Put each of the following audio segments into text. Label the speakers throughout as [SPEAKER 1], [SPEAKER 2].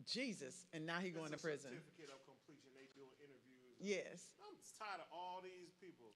[SPEAKER 1] Jesus. And now he going to prison.
[SPEAKER 2] Certificate of completion. They doing interviews.
[SPEAKER 1] Yes.
[SPEAKER 2] I'm tired of all these people.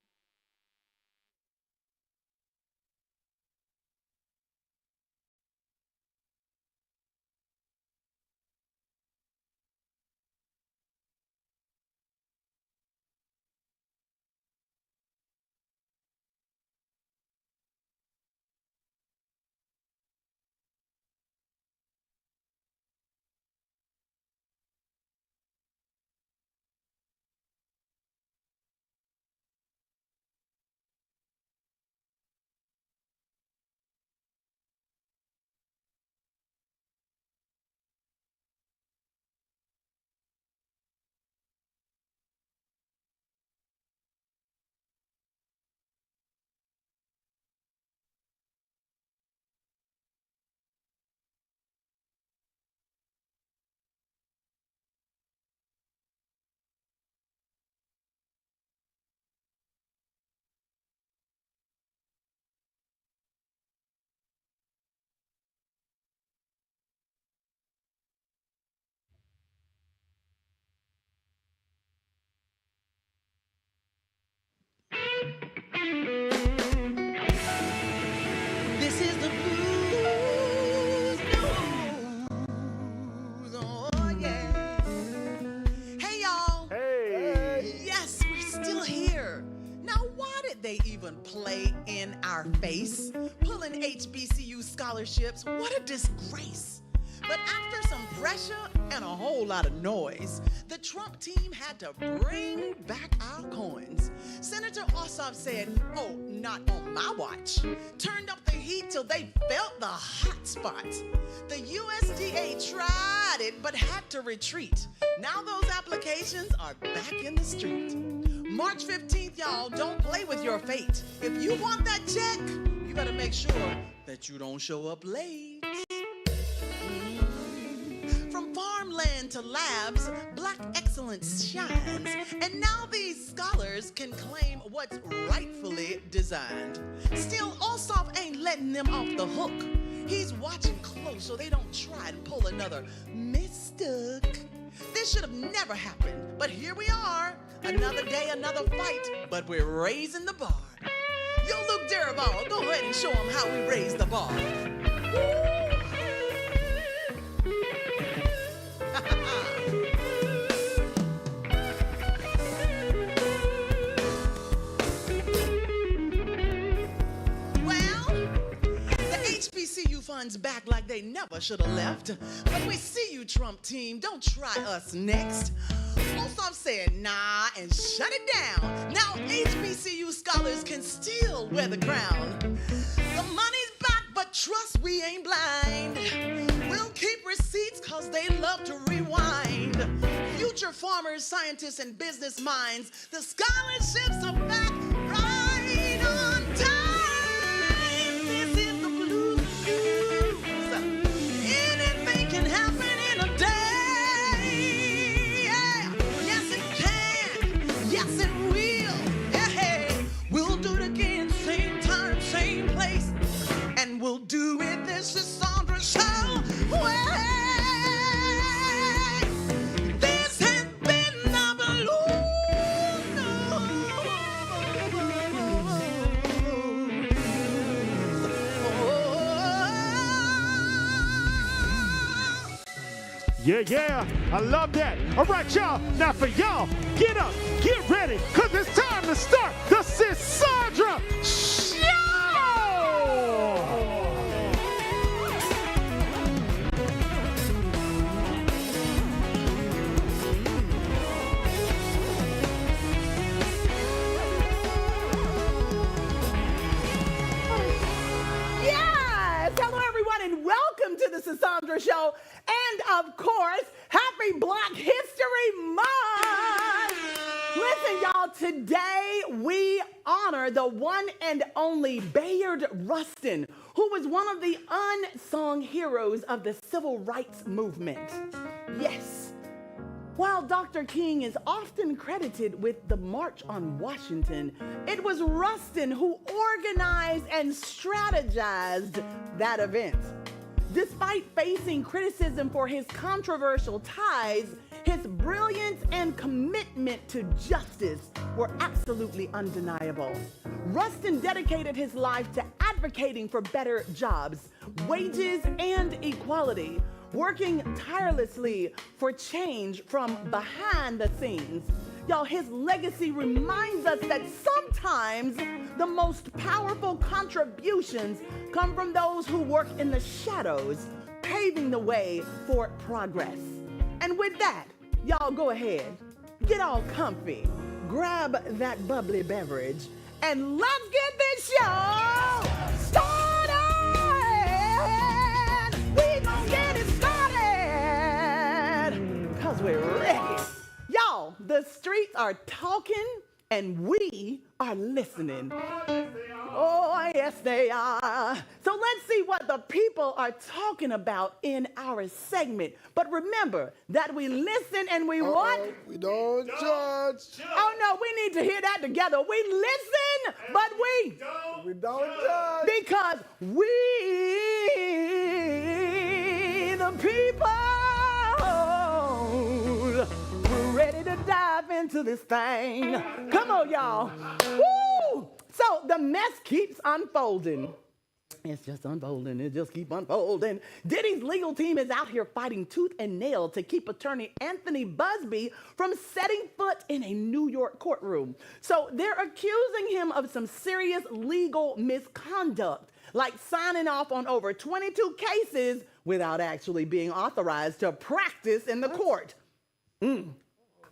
[SPEAKER 1] This is the blues news. Oh, yeah. Hey, y'all.
[SPEAKER 2] Hey.
[SPEAKER 1] Yes, we're still here. Now, why did they even play in our face? Pulling HBCU scholarships, what a disgrace. But after some pressure and a whole lot of noise, the Trump team had to bring back our coins. Senator Ossoff said, oh, not on my watch. Turned up the heat till they felt the hot spots. The USDA tried it but had to retreat. Now those applications are back in the street. March 15th, y'all, don't play with your fate. If you want that check, you better make sure that you don't show up late. From farmland to labs, Black excellence shines. And now these scholars can claim what's rightfully designed. Still, Ossoff ain't letting them off the hook. He's watching close so they don't try and pull another mistook. This should have never happened, but here we are. Another day, another fight, but we're raising the bar. Yo, Luke Derival, go ahead and show them how we raise the bar. HBCU funds back like they never should have left. But we see you, Trump team. Don't try us next. Ossoff said nah and shut it down. Now HBCU scholars can still wear the crown. The money's back, but trust we ain't blind. We'll keep receipts cause they love to rewind. Future farmers, scientists, and business minds, the scholarships are back right on time. Anything can happen in a day. Yeah. Yes, it can. Yes, it will. Yeah. We'll do it again, same time, same place. And we'll do it this Sisaundra show. This has been the balloon.
[SPEAKER 2] Yeah, I love that. All right, y'all. Now for y'all, get up, get ready, because it's time to start the Sisaundra Show!
[SPEAKER 3] Yes! Hello, everyone, and welcome to the Sisaundra Show. And, of course, happy Black History Month! Listen, y'all, today we honor the one and only Bayard Rustin, who was one of the unsung heroes of the civil rights movement. Yes. While Dr. King is often credited with the March on Washington, it was Rustin who organized and strategized that event. Despite facing criticism for his controversial ties, his brilliance and commitment to justice were absolutely undeniable. Rustin dedicated his life to advocating for better jobs, wages, and equality, working tirelessly for change from behind the scenes. Y'all, his legacy reminds us that sometimes the most powerful contributions come from those who work in the shadows, paving the way for progress. And with that, y'all go ahead, get all comfy, grab that bubbly beverage, and let's get this show started! We gon' get it started, because we're ready. Y'all, the streets are talking and we are listening. Oh, yes, they are. So let's see what the people are talking about in our segment. But remember that we listen and we what?
[SPEAKER 4] We don't judge.
[SPEAKER 3] Oh, no, we need to hear that together. We listen, but
[SPEAKER 4] we don't judge.
[SPEAKER 3] because we, the people, we're ready to dive into this thing. Come on, y'all. Woo! So the mess keeps unfolding. It's just unfolding. It just keeps unfolding. Diddy's legal team is out here fighting tooth and nail to keep attorney Anthony Busby from setting foot in a New York courtroom. So they're accusing him of some serious legal misconduct, like signing off on over 22 cases without actually being authorized to practice in the court.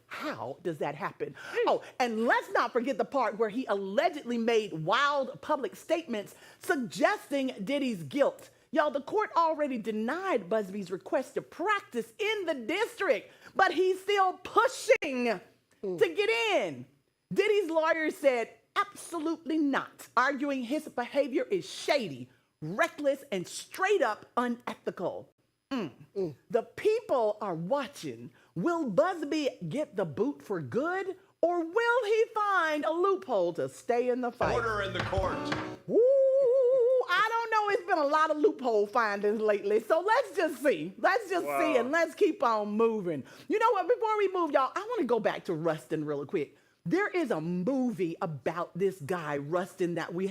[SPEAKER 3] How does that happen? Oh, and let's not forget the part where he allegedly made wild public statements suggesting Diddy's guilt. Y'all, the court already denied Busby's request to practice in the district, but he's still pushing to get in. Diddy's lawyer said absolutely not, arguing his behavior is shady, reckless, and straight up unethical. The people are watching. Will Busby get the boot for good, or will he find a loophole to stay in the fight?
[SPEAKER 5] Order in the court.
[SPEAKER 3] Woo! I don't know. It's been a lot of loophole findings lately. So let's just see. Let's just see, and let's keep on moving. You know what? Before we move, y'all, I want to go back to Rustin really quick. There is a movie about this guy, Rustin, that we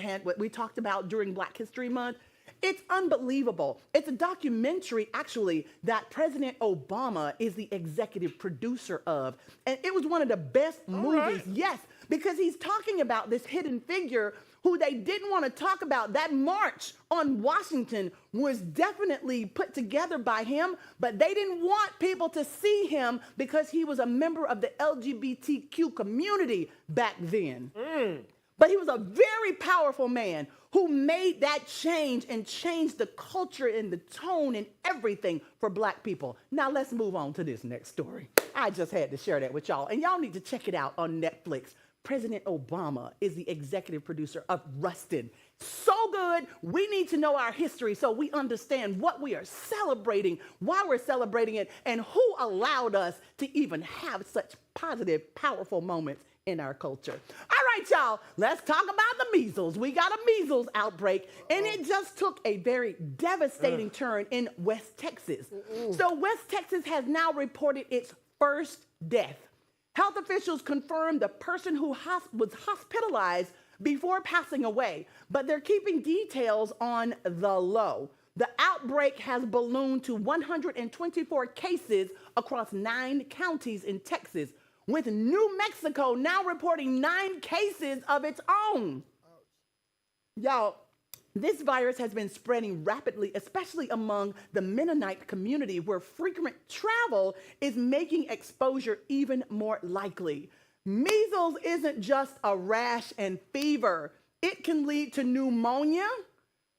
[SPEAKER 3] talked about during Black History Month. It's unbelievable. It's a documentary, actually, that President Obama is the executive producer of. And it was one of the best movies. Right. Yes, because he's talking about this hidden figure who they didn't want to talk about. That march on Washington was definitely put together by him, but they didn't want people to see him because he was a member of the LGBTQ community back then. But he was a very powerful man who made that change and changed the culture and the tone and everything for Black people. Now let's move on to this next story. I just had to share that with y'all, and y'all need to check it out on Netflix. President Obama is the executive producer of Rustin. So good. We need to know our history so we understand what we are celebrating, why we're celebrating it, and who allowed us to even have such positive, powerful moments in our culture. All right, y'all, let's talk about the measles. We got a measles outbreak, and it just took a very devastating turn in West Texas. So West Texas has now reported its first death. Health officials confirmed the person who was hospitalized before passing away, but they're keeping details on the low. The outbreak has ballooned to 124 cases across 9 counties in Texas, with New Mexico now reporting 9 cases of its own. Y'all, this virus has been spreading rapidly, especially among the Mennonite community, where frequent travel is making exposure even more likely. Measles isn't just a rash and fever. It can lead to pneumonia,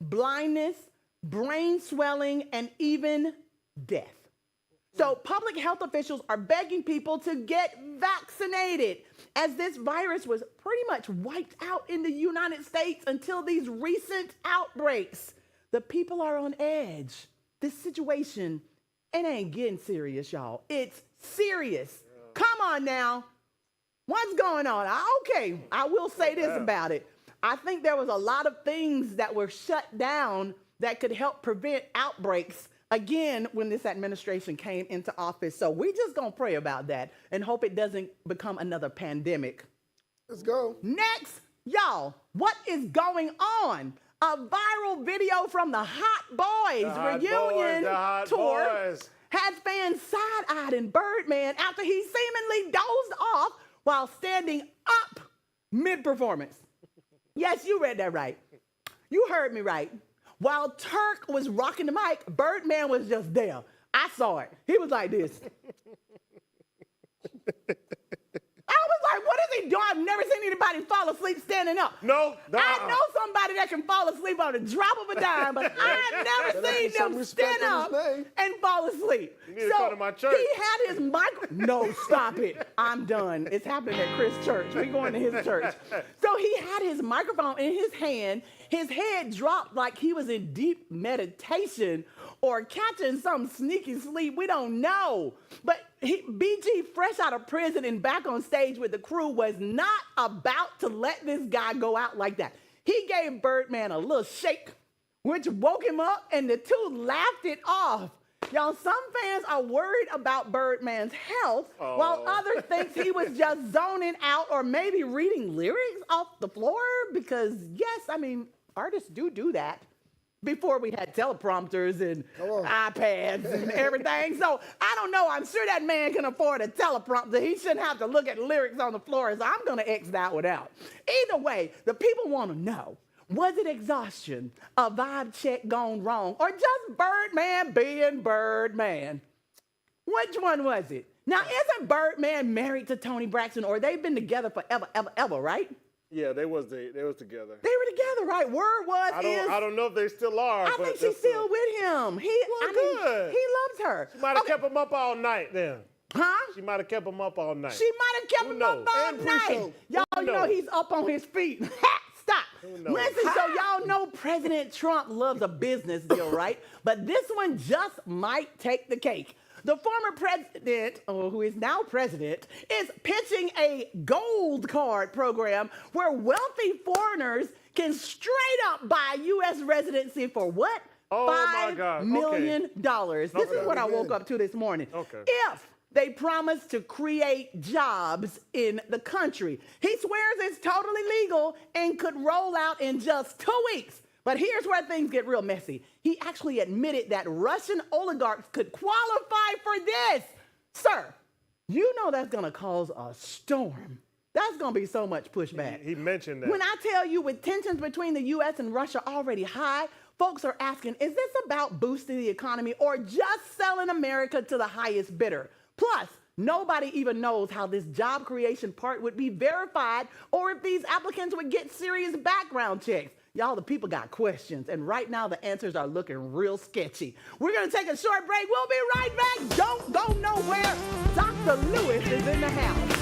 [SPEAKER 3] blindness, brain swelling, and even death. So public health officials are begging people to get vaccinated, as this virus was pretty much wiped out in the United States until these recent outbreaks. The people are on edge. This situation, it ain't getting serious, y'all. It's serious. Come on now. What's going on? Okay, I will say this about it. I think there was a lot of things that were shut down that could help prevent outbreaks again when this administration came into office. So we just gonna pray about that and hope it doesn't become another pandemic.
[SPEAKER 4] Let's go.
[SPEAKER 3] Next, y'all, what is going on? A viral video from the Hot Boys reunion tour has fans side-eyeing Birdman after he seemingly dozed off while standing up mid-performance. Yes, you read that right. You heard me right. While Turk was rocking the mic, Birdman was just there. I saw it. He was like this. I was like, what is he doing? I've never seen anybody fall asleep standing up.
[SPEAKER 2] No.
[SPEAKER 3] I know somebody that can fall asleep on the drop of a dime, but I've never seen them stand up and fall asleep.
[SPEAKER 2] You need to come to my church.
[SPEAKER 3] He had his No, stop it. I'm done. It's happening at Chris' church. We're going to his church. So he had his microphone in his hand. His head dropped like he was in deep meditation or catching some sneaky sleep. We don't know. But BG, fresh out of prison and back on stage with the crew, was not about to let this guy go out like that. He gave Birdman a little shake, which woke him up, and the two laughed it off. Y'all, some fans are worried about Birdman's health, while others think he was just zoning out or maybe reading lyrics off the floor because, yes, I mean, artists do that before we had teleprompters and iPads and everything. So I don't know. I'm sure that man can afford a teleprompter. He shouldn't have to look at lyrics on the floor, so I'm going to X that one out. Either way, the people want to know, was it exhaustion, a vibe check gone wrong, or just Birdman being Birdman? Which one was it? Now, isn't Birdman married to Toni Braxton, or they've been together forever, ever, right?
[SPEAKER 2] Yeah, they was together.
[SPEAKER 3] They were together, right? Word was
[SPEAKER 2] I don't know if they still are.
[SPEAKER 3] I think she's still with him. He loves her.
[SPEAKER 2] She might have kept him up all night then.
[SPEAKER 3] Huh?
[SPEAKER 2] She might have kept him up all night.
[SPEAKER 3] She might have kept him up all night. Y'all know he's up on his feet. Stop. Listen, so y'all know President Trump loves a business deal, right? But this one just might take the cake. The former president, who is now president, is pitching a gold card program where wealthy foreigners can straight up buy U.S. residency for what? $5 million. This is what I woke up to this morning. If they promise to create jobs in the country. He swears it's totally legal and could roll out in just 2 weeks. But here's where things get real messy. He actually admitted that Russian oligarchs could qualify for this. Sir, you know that's going to cause a storm. That's going to be so much pushback.
[SPEAKER 2] He mentioned that.
[SPEAKER 3] When I tell you, with tensions between the U.S. and Russia already high, folks are asking, is this about boosting the economy or just selling America to the highest bidder? Plus, nobody even knows how this job creation part would be verified or if these applicants would get serious background checks. Y'all, the people got questions, and right now the answers are looking real sketchy. We're going to take a short break. We'll be right back. Don't go nowhere. Dr. Lewis is in the house.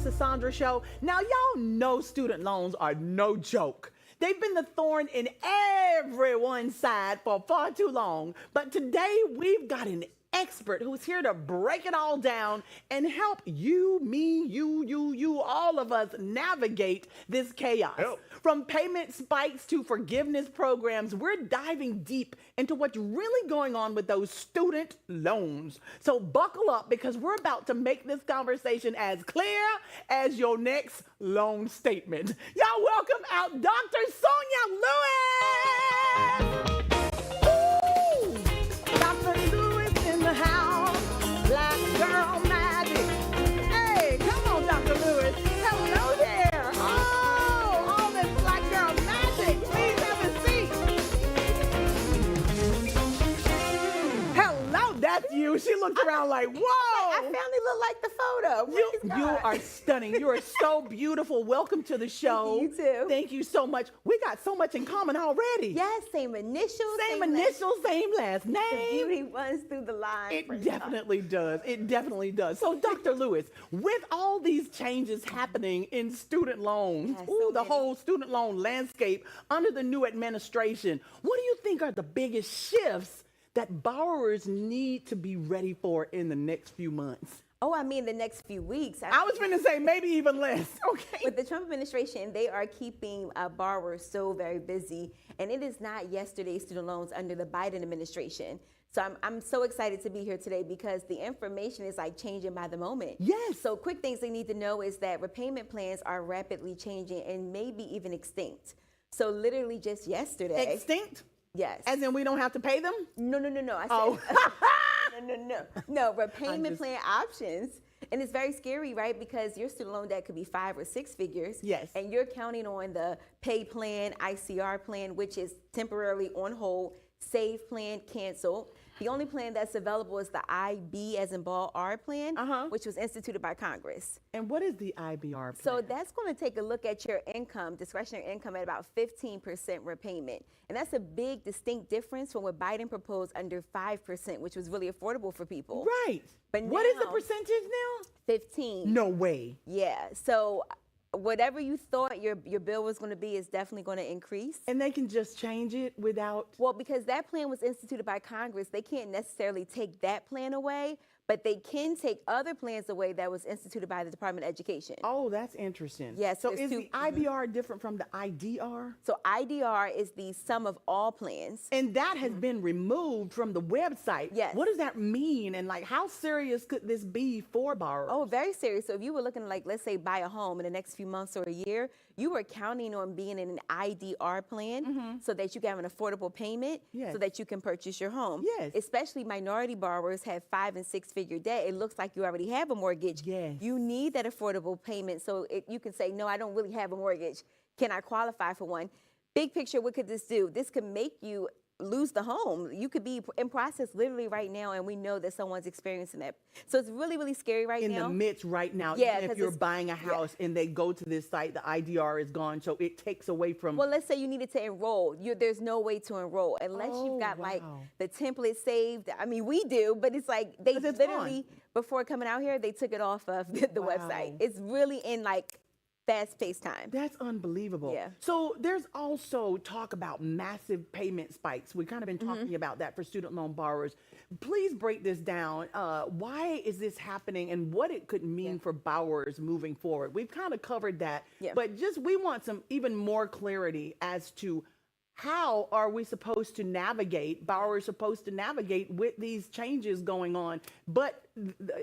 [SPEAKER 3] Sisaundra Show. Now, y'all know student loans are no joke. They've been the thorn in everyone's side for far too long. But today, we've got an expert who's here to break it all down and help you, me, you, all of us navigate this chaos.
[SPEAKER 2] Help.
[SPEAKER 3] From payment spikes to forgiveness programs, we're diving deep into what's really going on with those student loans. So buckle up, because we're about to make this conversation as clear as your next loan statement. Y'all welcome out Dr. Sonia Lewis. Woo! Dr. Lewis in the house. Black girl magic. Hey, come on, Dr. Lewis. Hello there. Oh, all this black girl magic. Please have a seat. Hello, that's you. She looked around like, whoa.
[SPEAKER 5] I finally look like the photo. Praise
[SPEAKER 3] You
[SPEAKER 5] God.
[SPEAKER 3] are stunning. You are so beautiful. Welcome to the show.
[SPEAKER 5] You too.
[SPEAKER 3] Thank you so much. We got so much in common already.
[SPEAKER 5] Yes, same initials.
[SPEAKER 3] Same
[SPEAKER 5] last-
[SPEAKER 3] initials, same last
[SPEAKER 5] The
[SPEAKER 3] name.
[SPEAKER 5] beauty runs through the line.
[SPEAKER 3] It
[SPEAKER 5] Praise God.
[SPEAKER 3] definitely does. It definitely does. So, Dr. Lewis, with all these changes happening in student loans,
[SPEAKER 5] Yes, so
[SPEAKER 3] the
[SPEAKER 5] many.
[SPEAKER 3] whole student loan landscape under the new administration, what do you think are the biggest shifts that borrowers need to be ready for in the next few months?
[SPEAKER 5] Oh, I mean the next few weeks.
[SPEAKER 3] I was going to say maybe even less. Okay.
[SPEAKER 5] With the Trump administration, they are keeping borrowers so very busy, and it is not yesterday's student loans under the Biden administration. So I'm so excited to be here today, because the information is like changing by the moment.
[SPEAKER 3] Yes.
[SPEAKER 5] So quick things they need to know is that repayment plans are rapidly changing and maybe even extinct. So literally just yesterday.
[SPEAKER 3] Extinct?
[SPEAKER 5] Yes.
[SPEAKER 3] As in we don't have to pay them?
[SPEAKER 5] No. I said,
[SPEAKER 3] Oh.
[SPEAKER 5] No, repayment
[SPEAKER 3] just-
[SPEAKER 5] plan options. And it's very scary, right? Because your student loan debt could be 5 or 6 figures.
[SPEAKER 3] Yes.
[SPEAKER 5] And you're counting on the pay plan, ICR plan, which is temporarily on hold, save plan, canceled. The only plan that's available is the IB as in ball R plan, which was instituted by Congress.
[SPEAKER 3] And what is the IBR plan?
[SPEAKER 5] So that's going to take a look at your income, discretionary income, at about 15% repayment. And that's a big, distinct difference from what Biden proposed under 5%, which was really affordable for people.
[SPEAKER 3] Right.
[SPEAKER 5] But
[SPEAKER 3] what is the
[SPEAKER 5] now-
[SPEAKER 3] percentage now?
[SPEAKER 5] 15.
[SPEAKER 3] No way.
[SPEAKER 5] Yeah. So whatever you thought your bill was going to be is definitely going to increase.
[SPEAKER 3] And they can just change it without...
[SPEAKER 5] Well, because that plan was instituted by Congress, they can't necessarily take that plan away, but they can take other plans away that was instituted by the Department of Education.
[SPEAKER 3] Oh, that's interesting.
[SPEAKER 5] Yes,
[SPEAKER 3] So
[SPEAKER 5] there's
[SPEAKER 3] is
[SPEAKER 5] two-
[SPEAKER 3] the IBR different from the IDR?
[SPEAKER 5] So IDR is the sum of all plans.
[SPEAKER 3] And that has been removed from the website.
[SPEAKER 5] Yes.
[SPEAKER 3] What does that mean? And like, how serious could this be for borrowers?
[SPEAKER 5] Oh, very serious. So if you were looking to, like, let's say, buy a home in the next few months or a year, you were counting on being in an IDR plan so that you can have an affordable payment
[SPEAKER 3] Yes.
[SPEAKER 5] so that you can purchase your home.
[SPEAKER 3] Yes.
[SPEAKER 5] Especially minority borrowers have 5- and 6-figure debt. It looks like you already have a mortgage.
[SPEAKER 3] Yes.
[SPEAKER 5] You need that affordable payment so you can say, no, I don't really have a mortgage. Can I qualify for one? Big picture, what could this do? This could make you lose the home. You could be in process literally right now, and we know that someone's experiencing that. So it's really, really scary right
[SPEAKER 3] in
[SPEAKER 5] now.
[SPEAKER 3] the midst right now,
[SPEAKER 5] Yeah,
[SPEAKER 3] even if
[SPEAKER 5] 'cause
[SPEAKER 3] you're
[SPEAKER 5] it's-
[SPEAKER 3] buying a house and they go to this site, the IDR is gone, so it takes away from...
[SPEAKER 5] Well, let's say you needed to enroll. There's no way to enroll unless
[SPEAKER 3] Oh,
[SPEAKER 5] you've got like
[SPEAKER 3] wow.
[SPEAKER 5] the template saved. I mean, we do, but it's like they
[SPEAKER 3] 'Cause it's
[SPEAKER 5] literally, before coming out here, they took it off of the
[SPEAKER 3] Wow.
[SPEAKER 5] website. It's really in like fast-paced time.
[SPEAKER 3] That's unbelievable.
[SPEAKER 5] Yeah.
[SPEAKER 3] So there's also talk about massive payment spikes. We've kind of been
[SPEAKER 5] Mm-hmm.
[SPEAKER 3] talking about that for student loan borrowers. Please break this down. Why is this happening and what it could mean for borrowers moving forward? We've kind of covered that,
[SPEAKER 5] Yeah.
[SPEAKER 3] but just we want some even more clarity as to how are we supposed to navigate, borrowers supposed to navigate with these changes going on? But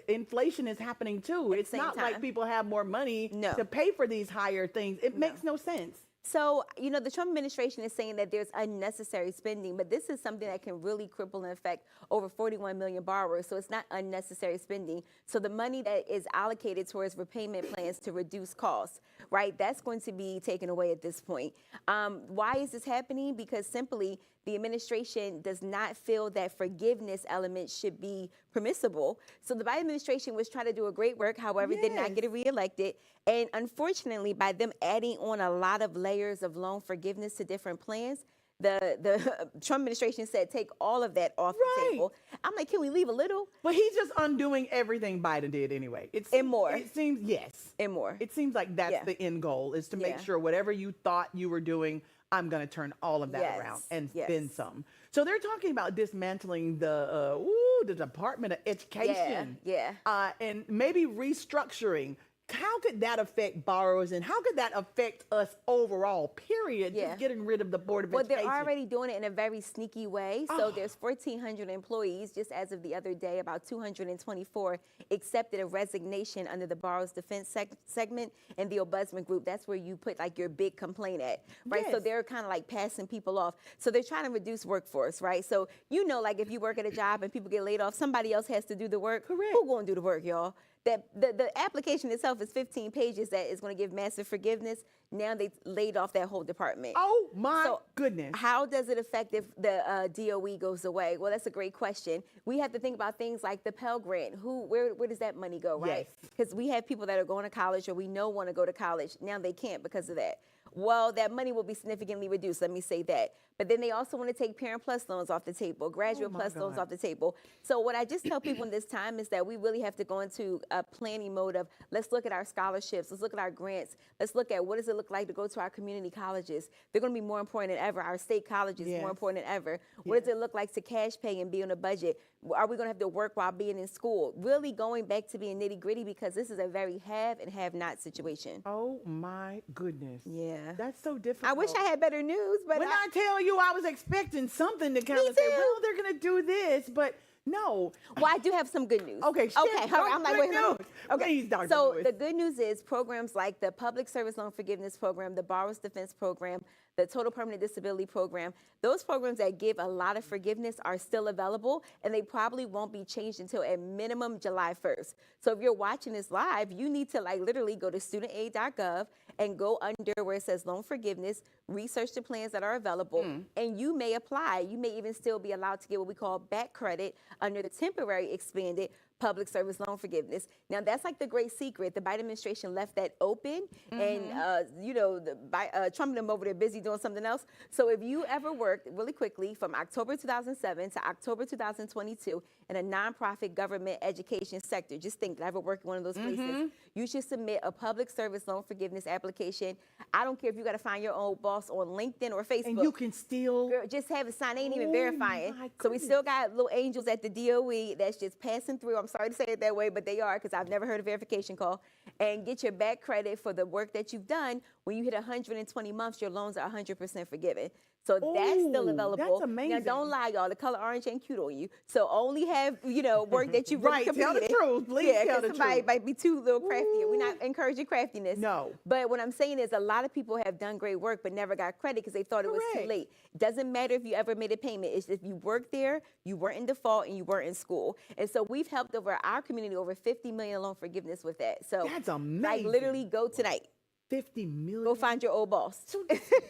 [SPEAKER 3] inflation is happening too. It's
[SPEAKER 5] same
[SPEAKER 3] not like
[SPEAKER 5] time.
[SPEAKER 3] people have more money
[SPEAKER 5] No.
[SPEAKER 3] to pay for these higher things. It makes no sense.
[SPEAKER 5] So, the Trump administration is saying that there's unnecessary spending, but this is something that can really cripple and affect over 41 million borrowers. So it's not unnecessary spending. So the money that is allocated towards repayment plans to reduce costs, right, that's going to be taken away at this point. Why is this happening? Because simply the administration does not feel that forgiveness element should be permissible. So the Biden administration was trying to do a great work, however, did not get reelected. And unfortunately, by them adding on a lot of layers of loan forgiveness to different plans, the Trump administration said take all of that off
[SPEAKER 3] Right.
[SPEAKER 5] the table. I'm like, can we leave a little
[SPEAKER 3] But he's just undoing everything Biden did anyway.
[SPEAKER 5] And more.
[SPEAKER 3] It seems, yes.
[SPEAKER 5] and more?
[SPEAKER 3] It seems like that's
[SPEAKER 5] Yeah.
[SPEAKER 3] the end goal, is to make
[SPEAKER 5] Yeah.
[SPEAKER 3] sure whatever you thought you were doing, I'm going to turn all of that
[SPEAKER 5] Yes.
[SPEAKER 3] around and
[SPEAKER 5] Yes.
[SPEAKER 3] then some. So they're talking about dismantling the Department of Education.
[SPEAKER 5] Yeah.
[SPEAKER 3] And maybe restructuring. How could that affect borrowers, and how could that affect us overall, period?
[SPEAKER 5] Yeah.
[SPEAKER 3] Just getting rid of the Board of
[SPEAKER 5] Well,
[SPEAKER 3] Education.
[SPEAKER 5] they're already doing it in a very sneaky way. So there's 1,400 employees. Just as of the other day, about 224 accepted a resignation under the Borrowers Defense segment and the Ombudsman Group. That's where you put like your big complaint at, right? So
[SPEAKER 3] Yes.
[SPEAKER 5] they're kind of like passing people off. So they're trying to reduce workforce, right? So you know, like if you work at a job and people get laid off, somebody else has to do the work.
[SPEAKER 3] Correct.
[SPEAKER 5] Who going to do the work, y'all? That the application itself is 15 pages that is going to give massive forgiveness. Now they laid off that whole department.
[SPEAKER 3] Oh, my
[SPEAKER 5] So,
[SPEAKER 3] goodness.
[SPEAKER 5] How does it affect if the DOE goes away? Well, that's a great question. We have to think about things like the Pell Grant. Where does that money go, right?
[SPEAKER 3] Yes.
[SPEAKER 5] Because we have people that are going to college or we know want to go to college. Now they can't because of that. Well, that money will be significantly reduced. Let me say that. But then they also want to take Parent Plus loans off the table, Graduate
[SPEAKER 3] my
[SPEAKER 5] Plus loans
[SPEAKER 3] God.
[SPEAKER 5] off the table. So what I just tell people in this time is that we really have to go into a planning mode of let's look at our scholarships, let's look at our grants, let's look at what does it look like to go to our community colleges. They're going to be more important than ever. Our state colleges
[SPEAKER 3] Yes.
[SPEAKER 5] more important than ever. What does it look like to cash pay and be on a budget? Are we going to have to work while being in school? Really going back to being nitty gritty, because this is a very have and have not situation.
[SPEAKER 3] Oh, my goodness.
[SPEAKER 5] Yeah.
[SPEAKER 3] That's so difficult.
[SPEAKER 5] I wish I had better news, but
[SPEAKER 3] When I tell you, I was expecting something to kind
[SPEAKER 5] Me
[SPEAKER 3] of say,
[SPEAKER 5] too.
[SPEAKER 3] well, they're going to do this, but no.
[SPEAKER 5] well, I do have some good news.
[SPEAKER 3] Okay, share
[SPEAKER 5] Okay, all right. I'm like,
[SPEAKER 3] good
[SPEAKER 5] wait, hold
[SPEAKER 3] news.
[SPEAKER 5] on. Okay,
[SPEAKER 3] Please, Dr.
[SPEAKER 5] so
[SPEAKER 3] Lewis.
[SPEAKER 5] the good news is programs like the Public Service Loan Forgiveness Program, the Borrowers Defense Program, the Total Permanent Disability Program, those programs that give a lot of forgiveness are still available, and they probably won't be changed until at minimum July 1st. So if you're watching this live, you need to like literally go to studentaid.gov and go under where it says loan forgiveness, research the plans that are available, and you may apply. You may even still be allowed to get what we call back credit under the temporary expanded public service loan forgiveness. Now, that's like the great secret. The Biden administration left that open, and Trump and them over there busy doing something else. So if you ever worked really quickly from October 2007 to October 2022 in a nonprofit government education sector, just think that I ever worked in one of those places, you should submit a public service loan forgiveness application. I don't care if you got to find your own boss on LinkedIn or Facebook.
[SPEAKER 3] And you can still.
[SPEAKER 5] Girl, just have it signed. They ain't even
[SPEAKER 3] Oh,
[SPEAKER 5] verifying.
[SPEAKER 3] my
[SPEAKER 5] So we still
[SPEAKER 3] goodness.
[SPEAKER 5] got little angels at the DOE that's just passing through. I'm sorry to say it that way, but they are, because I've never heard a verification call. And get your back credit for the work that you've done. When you hit 120 months, your loans are 100% forgiven. So that's still
[SPEAKER 3] Ooh,
[SPEAKER 5] available.
[SPEAKER 3] that's
[SPEAKER 5] Now,
[SPEAKER 3] amazing.
[SPEAKER 5] don't lie, y'all. The color orange ain't cute on you. So only have, work that you've
[SPEAKER 3] Right,
[SPEAKER 5] really
[SPEAKER 3] tell the
[SPEAKER 5] completed.
[SPEAKER 3] truth. Please
[SPEAKER 5] Yeah,
[SPEAKER 3] tell
[SPEAKER 5] 'cause
[SPEAKER 3] the
[SPEAKER 5] somebody
[SPEAKER 3] truth.
[SPEAKER 5] might be too little crafty. We're not encouraging craftiness.
[SPEAKER 3] No.
[SPEAKER 5] But what I'm saying is a lot of people have done great work but never got credit because they thought it was too
[SPEAKER 3] Correct.
[SPEAKER 5] late. Doesn't matter if you ever made a payment. It's if you worked there, you weren't in default, and you weren't in school. And so we've helped over our community over 50 million loan forgiveness with that. So
[SPEAKER 3] That's
[SPEAKER 5] like
[SPEAKER 3] amazing.
[SPEAKER 5] literally go tonight.
[SPEAKER 3] 50 million.
[SPEAKER 5] Go find your old boss.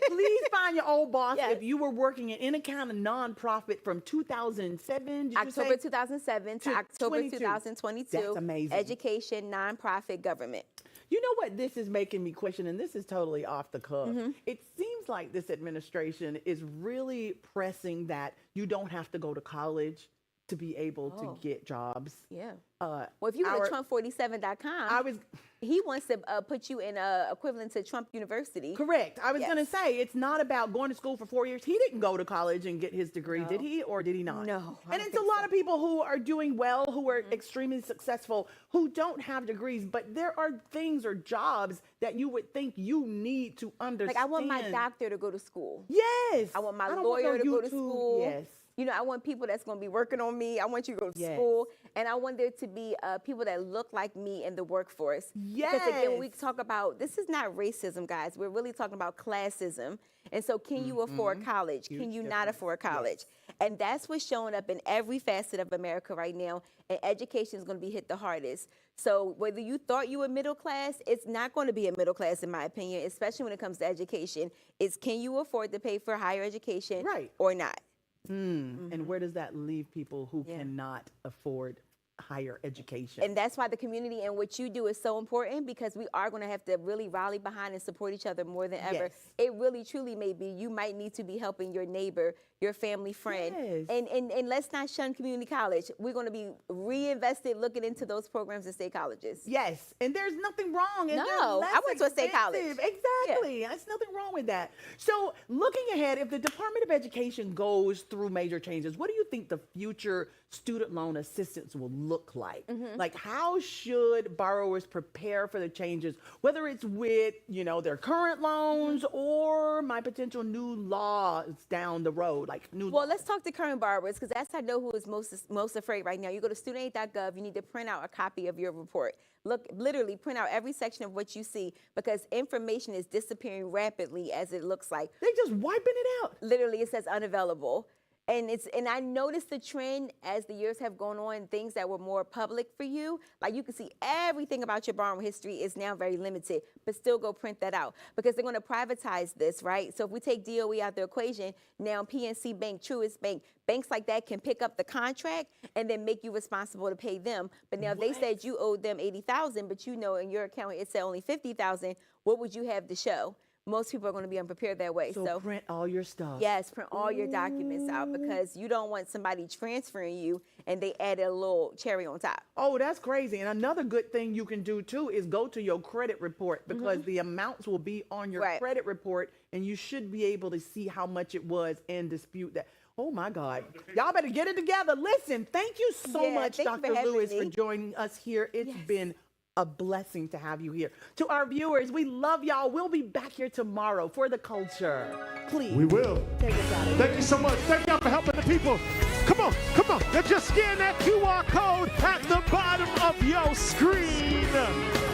[SPEAKER 3] Please find your old boss
[SPEAKER 5] Yes.
[SPEAKER 3] if you were working in any kind of nonprofit from 2007. Did you
[SPEAKER 5] October
[SPEAKER 3] say?
[SPEAKER 5] 2007 to
[SPEAKER 3] to
[SPEAKER 5] October
[SPEAKER 3] 22.
[SPEAKER 5] 2022.
[SPEAKER 3] That's amazing.
[SPEAKER 5] Education, nonprofit, government.
[SPEAKER 3] You know what this is making me question, and this is totally off the cuff.
[SPEAKER 5] Mm-hmm.
[SPEAKER 3] It seems like this administration is really pressing that you don't have to go to college to be able to get jobs.
[SPEAKER 5] Yeah.
[SPEAKER 3] Well,
[SPEAKER 5] Well, if you go to Trump47.com,
[SPEAKER 3] I was
[SPEAKER 5] he wants to put you in equivalent to Trump University.
[SPEAKER 3] correct. I was
[SPEAKER 5] Yes.
[SPEAKER 3] going to say it's not about going to school for 4 years. He didn't go to college and get his degree, did he, or did he not?
[SPEAKER 5] No, I
[SPEAKER 3] And
[SPEAKER 5] don't
[SPEAKER 3] it's a
[SPEAKER 5] think
[SPEAKER 3] lot
[SPEAKER 5] so.
[SPEAKER 3] of people who are doing well, who are extremely successful, who don't have degrees, but there are things or jobs that you would think you need to understand.
[SPEAKER 5] Like I want my doctor to go to school.
[SPEAKER 3] Yes.
[SPEAKER 5] I want my
[SPEAKER 3] don't
[SPEAKER 5] lawyer
[SPEAKER 3] no
[SPEAKER 5] to go to
[SPEAKER 3] YouTube.
[SPEAKER 5] school.
[SPEAKER 3] Yes.
[SPEAKER 5] I want people that's going to be working on me. I want you to go to
[SPEAKER 3] Yes.
[SPEAKER 5] school. And I want there to be people that look like me in the workforce. Because again, we
[SPEAKER 3] Yes.
[SPEAKER 5] talk about, this is not racism, guys. We're really talking about classism. And so can you afford college? Can you not afford college? And that's what's showing up in every facet of America right now. And education is going to be hit the hardest. So whether you thought you were middle class, it's not going to be a middle class, in my opinion, especially when it comes to education. It's can you afford to pay for higher education
[SPEAKER 3] Right.
[SPEAKER 5] or not?
[SPEAKER 3] And where does that leave people who
[SPEAKER 5] Yeah.
[SPEAKER 3] cannot afford higher education.
[SPEAKER 5] And that's why the community and what you do is so important, because we are going to have to really rally behind and support each other more than ever.
[SPEAKER 3] Yes.
[SPEAKER 5] It really, truly may be. You might need to be helping your neighbor, your family friend.
[SPEAKER 3] Yes.
[SPEAKER 5] And let's not shun community college. We're going to be reinvested looking into those programs in state colleges.
[SPEAKER 3] Yes, and there's nothing wrong. And
[SPEAKER 5] No,
[SPEAKER 3] they're less
[SPEAKER 5] I went to a state college.
[SPEAKER 3] expensive. Exactly. There's nothing wrong with that. So looking ahead, if the Department of Education goes through major changes, what do you think the future student loan assistance will look like? Like, how should borrowers prepare for the changes, whether it's with, their current loans or my potential new laws down the road, like new
[SPEAKER 5] Well,
[SPEAKER 3] laws?
[SPEAKER 5] let's talk to current borrowers, because that's I know who is most afraid right now. You go to studentaid.gov, you need to print out a copy of your report. Look, literally print out every section of what you see, because information is disappearing rapidly as it looks like.
[SPEAKER 3] They just wiping it out.
[SPEAKER 5] Literally, it says unavailable. And I noticed the trend as the years have gone on, things that were more public for you, like you can see everything about your borrowing history is now very limited, but still go print that out, because they're going to privatize this, right? So if we take DOE out the equation, now PNC Bank, Truist Bank, banks like that can pick up the contract and then make you responsible to pay them. But now if they said you owed them $80,000, but in your account it said only $50,000, what would you have to show? Most people are going to be unprepared that way.
[SPEAKER 3] So print all your stuff.
[SPEAKER 5] Yes, print all your documents out, because you don't want somebody transferring you and they added a little cherry on top.
[SPEAKER 3] Oh, that's crazy. And another good thing you can do too is go to your credit report, because the amounts will be on your
[SPEAKER 5] Right.
[SPEAKER 3] credit report, and you should be able to see how much it was and dispute that. Oh my God. Y'all better get it together. Listen, thank you so
[SPEAKER 5] Yeah,
[SPEAKER 3] much,
[SPEAKER 5] thank you for
[SPEAKER 3] Dr.
[SPEAKER 5] having
[SPEAKER 3] Lewis,
[SPEAKER 5] me.
[SPEAKER 3] for joining us here. It's
[SPEAKER 5] Yes.
[SPEAKER 3] been a blessing to have you here. To our viewers, we love y'all. We'll be back here tomorrow for the culture. Please.
[SPEAKER 2] We will.
[SPEAKER 3] Take us out of here.
[SPEAKER 2] Thank you so much. Thank y'all for helping the people. Come on, come on. Now just scan that QR code at the bottom of your screen,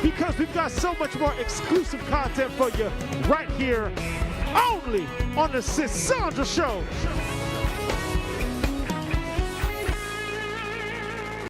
[SPEAKER 2] because we've got so much more exclusive content for you right here, only on the Sisaundra Show.